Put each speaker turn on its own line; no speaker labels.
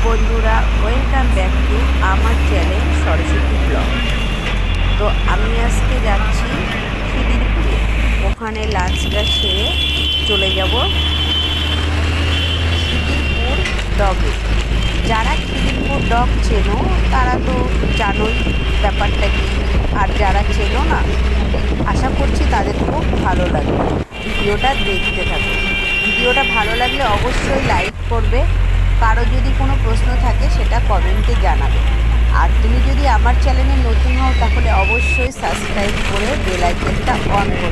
বন্ধুরা, welcome back to আমার channel Saraswati blog. তো আমি আজকে যাচ্ছি খিদিরপুরে। ওখানে লাঞ্চটা সেরে চলে যাব খিদিরপুর ডগে। যারা খিদিরপুর ডগ চেনো তারা তো জানোই ব্যাপারটা কি, আর যারা চেনো না আশা করছি তাদের খুব ভালো লাগবে। ভিডিওটা দেখতে থাকো। ভিডিওটা ভালো লাগলে অবশ্যই লাইক করবে। কারো যদি কোনো প্রশ্ন থাকে সেটা কমেন্টে জানাবে। আর তুমি যদি আমার চ্যানেলে নতুন হও তাহলে অবশ্যই সাবস্ক্রাইব করে বেল আইকনটা অন করে